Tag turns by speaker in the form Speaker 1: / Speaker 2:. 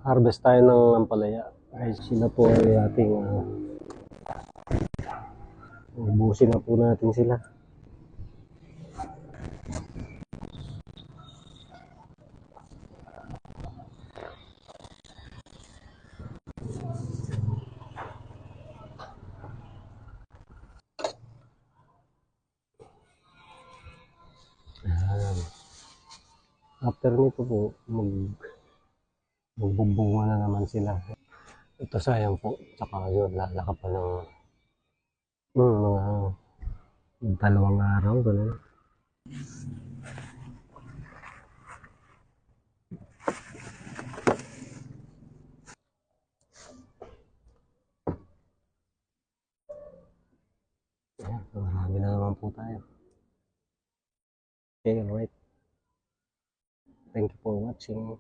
Speaker 1: Harvest tayo ng ampalaya. Ay sila po ay ating ubusin na po natin sila. Ayan. After nito po, magbubunga na naman sila. Ito sayang po. Tsaka yun, lalaka pa ng mga 2 araw. Ganun. Ayan, marami na naman po tayo. Okay, alright. Thank you for watching.